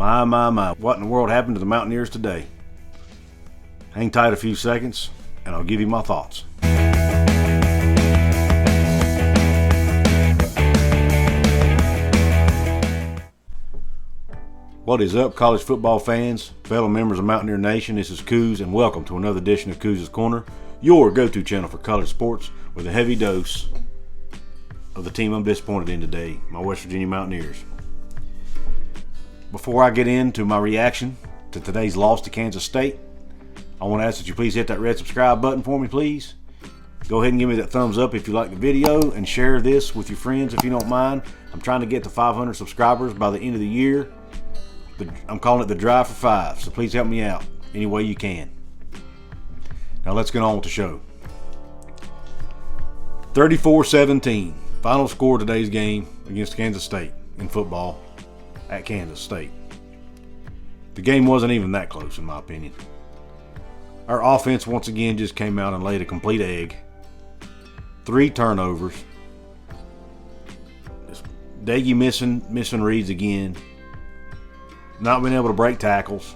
My, what in the world happened to the Mountaineers today? Hang tight a few seconds, and I'll give you my thoughts. What is up, college football fans, fellow members of Mountaineer Nation? This is Coos, and welcome to another edition of Coos' Corner, your go-to channel for college sports with a heavy dose of the team I'm disappointed in today, my West Virginia Mountaineers. Before I get into my reaction to today's loss to Kansas State, I want to ask that you please hit that red subscribe button for me, please. Go ahead and give me that thumbs up if you like the video, and share this with your friends if you don't mind. I'm trying to get to 500 subscribers by the end of the year. I'm calling it the Drive for 5, so please help me out any way you can. Now let's get on with the show. 34-17, final score of today's game against Kansas State in football at Kansas State. The game wasn't even that close, in my opinion. Our offense once again just came out and laid a complete egg. 3 turnovers. Doege missing reads again. Not being able to break tackles.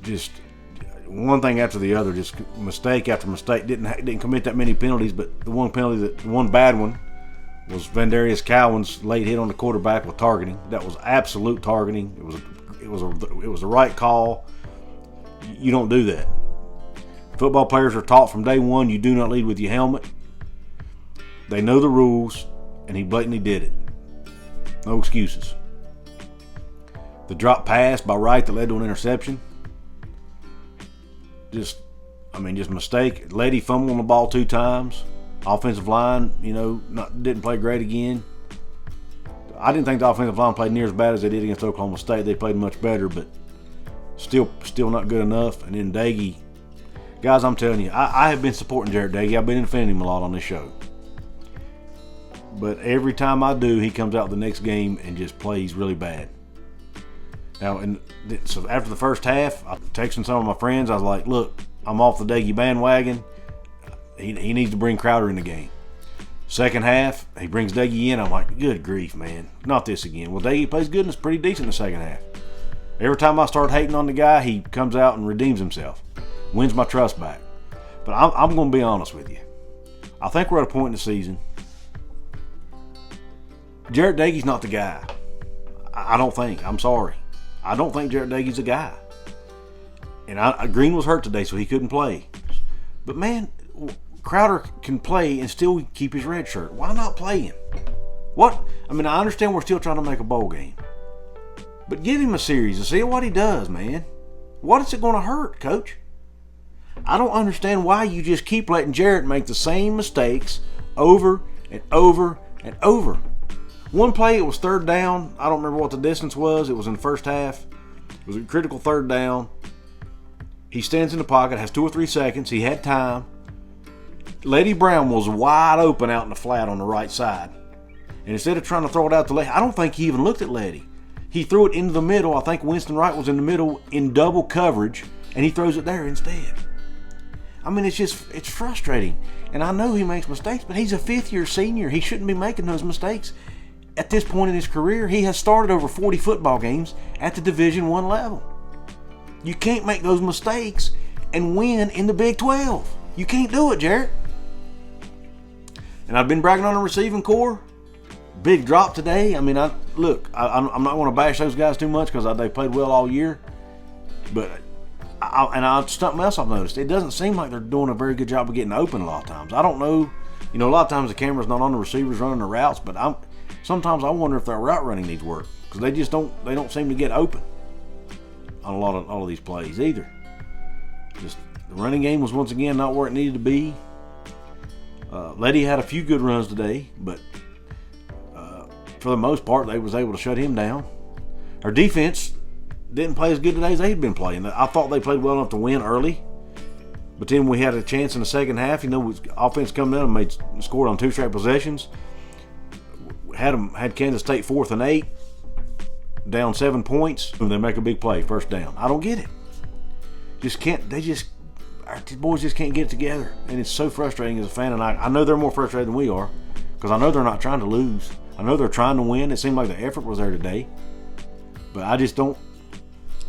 Just one thing after the other, just mistake after mistake. Didn't commit that many penalties, but the one bad one was Vandarius Cowan's late hit on the quarterback with targeting. That was absolute targeting. It was the right call. You don't do that. Football players are taught from day one, you do not lead with your helmet. They know the rules, and he blatantly did it. No excuses. The drop pass by Wright that led to an interception. Just mistake. Leddie fumbled the ball 2 times. Offensive line, didn't play great again. I didn't think the offensive line played near as bad as they did against Oklahoma State. They played much better, but still not good enough. And then Doege. Guys, I'm telling you, I have been supporting Jarrett Doege. I've been defending him a lot on this show. But every time I do, he comes out the next game and just plays really bad. Now, so after the first half, I was texting some of my friends. I was like, look, I'm off the Doege bandwagon. He needs to bring Crowder in the game. Second half, he brings Doege in. I'm like, good grief, man. Not this again. Well, Doege plays good and it's pretty decent in the second half. Every time I start hating on the guy, he comes out and redeems himself. Wins my trust back. But I'm going to be honest with you. I think we're at a point in the season. Jarrett Doege's not the guy. I don't think. I'm sorry. I don't think Jarrett Doege's a guy. And Green was hurt today, so he couldn't play. But, man, Crowder can play and still keep his red shirt. Why not play him? What? I understand we're still trying to make a bowl game. But give him a series and see what he does, man. What is it going to hurt, Coach? I don't understand why you just keep letting Jarrett make the same mistakes over and over and over. One play, it was 3rd down. I don't remember what the distance was. It was in the first half. It was a critical 3rd down. He stands in the pocket, has 2 or 3 seconds. He had time. Leddie Brown was wide open out in the flat on the right side. And instead of trying to throw it out to Leddie, I don't think he even looked at Leddie. He threw it into the middle. I think Winston Wright was in the middle in double coverage, and he throws it there instead. It's frustrating. And I know he makes mistakes, but he's a 5th-year senior. He shouldn't be making those mistakes. At this point in his career, he has started over 40 football games at the Division I level. You can't make those mistakes and win in the Big 12. You can't do it, Jarrett. And I've been bragging on the receiving corps. Big drop today. I'm not going to bash those guys too much because they played well all year. But something else I've noticed. It doesn't seem like they're doing a very good job of getting open a lot of times. I don't know. A lot of times the camera's not on the receivers running the routes, but sometimes I wonder if their route running needs work because they don't seem to get open on a lot of these plays either. Just the running game was once again not where it needed to be. Leddie had a few good runs today, but for the most part, they was able to shut him down. Our defense didn't play as good today as they'd been playing. I thought they played well enough to win early, but then we had a chance in the second half. Offense coming in and scored on 2 straight possessions. Had Kansas State 4th and 8, down 7 points, and they make a big play, 1st down. I don't get it. Our boys just can't get it together, and it's so frustrating as a fan. And I know they're more frustrated than we are because I know they're not trying to lose. I know they're trying to win. It seemed like the effort was there today. But I just don't.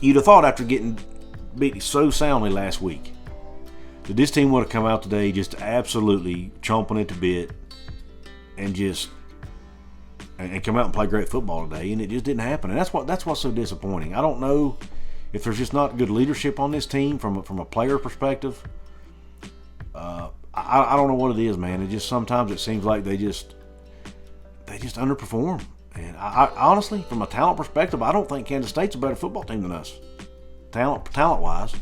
You'd have thought after getting beat so soundly last week that this team would have come out today just absolutely chomping at the bit and come out and play great football today, and it just didn't happen. And that's what's so disappointing. I don't know if there's just not good leadership on this team from a player perspective. I don't know what it is, man. It just sometimes it seems like they just underperform. And I honestly, from a talent perspective, I don't think Kansas State's a better football team than us, talent-wise.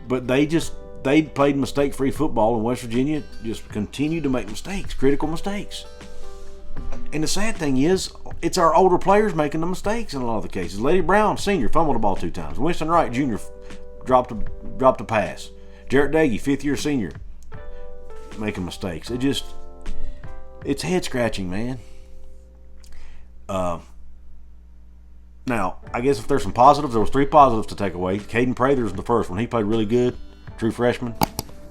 But they played mistake-free football, and West Virginia just continued to make mistakes, critical mistakes. And the sad thing is, it's our older players making the mistakes in a lot of the cases. Leddie Brown, senior, fumbled the ball 2 times. Winston Wright, junior, dropped a pass. Jarrett Doege, fifth-year senior, making mistakes. It's head-scratching, man. Now, I guess if there's some positives, there was 3 positives to take away. Caden Prather was the first one. He played really good. True freshman.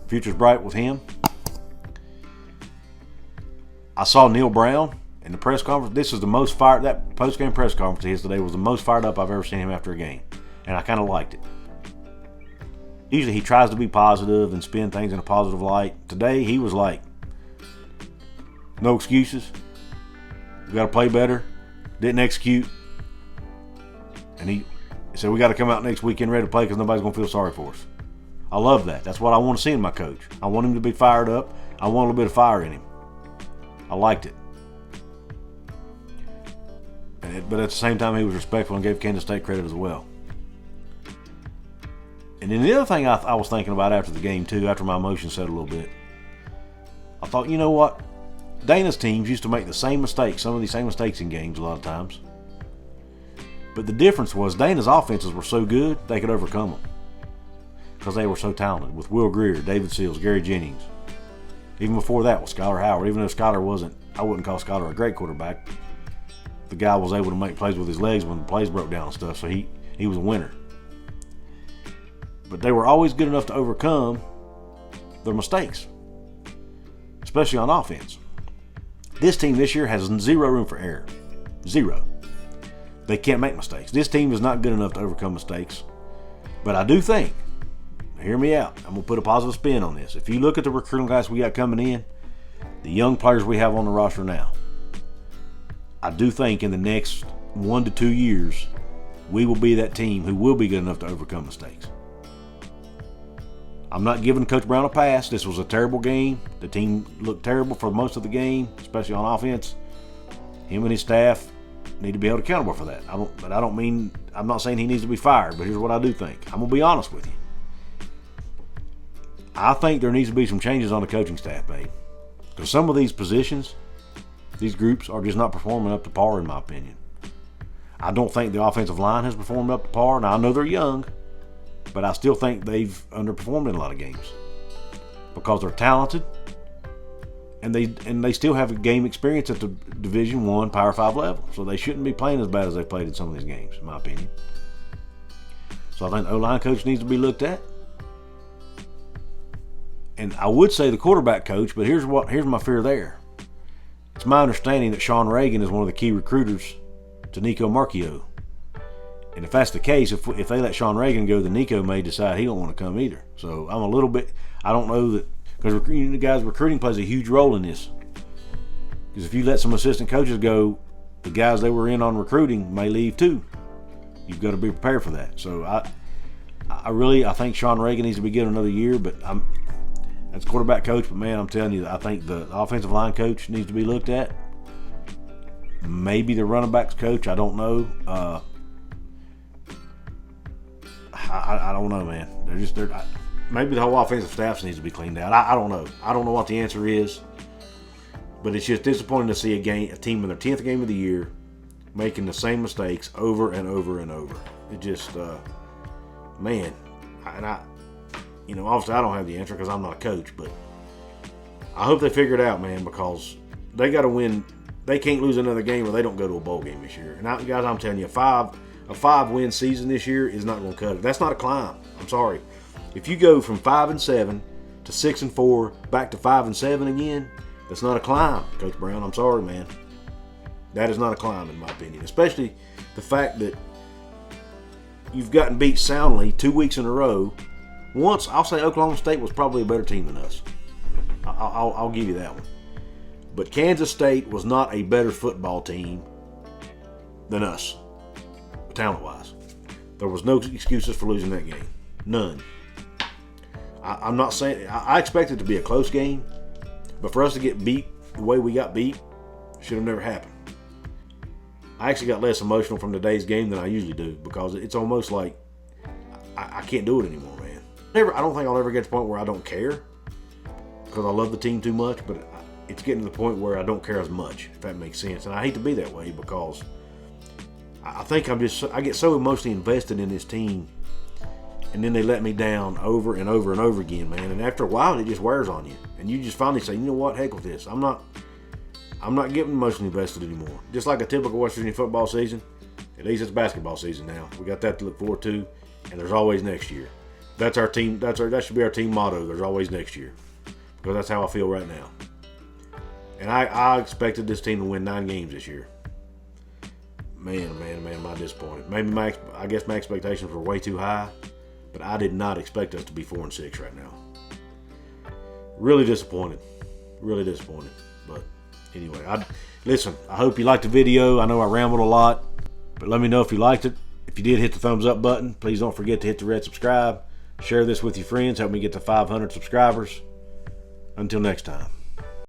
Future's bright with him. I saw Neil Brown in the press conference. This is the most fired. That post-game press conference he has today was the most fired up I've ever seen him after a game. And I kind of liked it. Usually he tries to be positive and spin things in a positive light. Today he was like, no excuses. We got to play better. Didn't execute. And he said, we got to come out next weekend ready to play because nobody's going to feel sorry for us. I love that. That's what I want to see in my coach. I want him to be fired up. I want a little bit of fire in him. I liked it. But at the same time, he was respectful and gave Kansas State credit as well. And then the other thing I was thinking about after the game, too, after my emotions set a little bit, I thought, you know what? Dana's teams used to make the same mistakes, some of these same mistakes in games a lot of times. But the difference was Dana's offenses were so good, they could overcome them. Because they were so talented. With Will Greer, David Seals, Gary Jennings. Even before that with Skylar Howard. Even though Skylar I wouldn't call Skylar a great quarterback. The guy was able to make plays with his legs when the plays broke down and stuff. So he was a winner. But they were always good enough to overcome their mistakes. Especially on offense. This team this year has zero room for error. Zero. They can't make mistakes. This team is not good enough to overcome mistakes. But I do think, hear me out, I'm going to put a positive spin on this. If you look at the recruiting guys we got coming in, the young players we have on the roster now, I do think in the next 1 to 2 years, we will be that team who will be good enough to overcome mistakes. I'm not giving Coach Brown a pass. This was a terrible game. The team looked terrible for most of the game, especially on offense. Him and his staff need to be held accountable for that. I'm not saying he needs to be fired, but here's what I do think. I'm going to be honest with you. I think there needs to be some changes on the coaching staff, babe. Because some of these positions, these groups are just not performing up to par, in my opinion. I don't think the offensive line has performed up to par. Now, I know they're young, but I still think they've underperformed in a lot of games. Because they're talented, and they still have a game experience at the Division I Power 5 level. So they shouldn't be playing as bad as they've played in some of these games, in my opinion. So I think the O-line coach needs to be looked at. And I would say the quarterback coach, but here's my fear there. It's my understanding that Sean Reagan is one of the key recruiters to Nico Marchio. And if that's the case, if they let Sean Reagan go, then Nico may decide he don't want to come either. So I'm a little bit, I don't know that, because recruiting plays a huge role in this. Because if you let some assistant coaches go, the guys they were in on recruiting may leave too. You've got to be prepared for that. So I think Sean Reagan needs to be given another year, but that's quarterback coach, but man, I'm telling you, I think the offensive line coach needs to be looked at. Maybe the running backs coach, I don't know. I don't know, man. Maybe the whole offensive staff needs to be cleaned out. I don't know. I don't know what the answer is. But it's just disappointing to see a team in their 10th game of the year making the same mistakes over and over and over. It just, man, obviously I don't have the answer because I'm not a coach, but I hope they figure it out, man, because they got to win. They can't lose another game or they don't go to a bowl game this year. And guys, I'm telling you, a 5-win season this year is not going to cut it. That's not a climb. I'm sorry. If you go from 5-7 to 6-4 back to 5-7 again, that's not a climb, Coach Brown. I'm sorry, man. That is not a climb, in my opinion. Especially the fact that you've gotten beat soundly 2 weeks in a row. Once, I'll say Oklahoma State was probably a better team than us. I'll give you that one. But Kansas State was not a better football team than us, talent-wise. There was no excuses for losing that game. None. I'm not saying – I expect it to be a close game, but for us to get beat the way we got beat should have never happened. I actually got less emotional from today's game than I usually do because it's almost like I can't do it anymore, man. I don't think I'll ever get to the point where I don't care because I love the team too much, but it's getting to the point where I don't care as much, if that makes sense. And I hate to be that way because I think I get so emotionally invested in this team, and then they let me down over and over and over again, man. And after a while, it just wears on you, and you just finally say, you know what, heck with this. I'm not getting emotionally invested anymore. Just like a typical West Virginia football season, at least it's basketball season now. We got that to look forward to, and there's always next year. That's our team. That should be our team motto. There's always next year, because that's how I feel right now. And I expected this team to win 9 games this year. Man, am I disappointed. Maybe I guess my expectations were way too high, but I did not expect us to be 4-6 right now. Really disappointed. But anyway, listen, I hope you liked the video. I know I rambled a lot, but let me know if you liked it. If you did, hit the thumbs up button. Please don't forget to hit the red subscribe. Share this with your friends. Help me get to 500 subscribers. Until next time.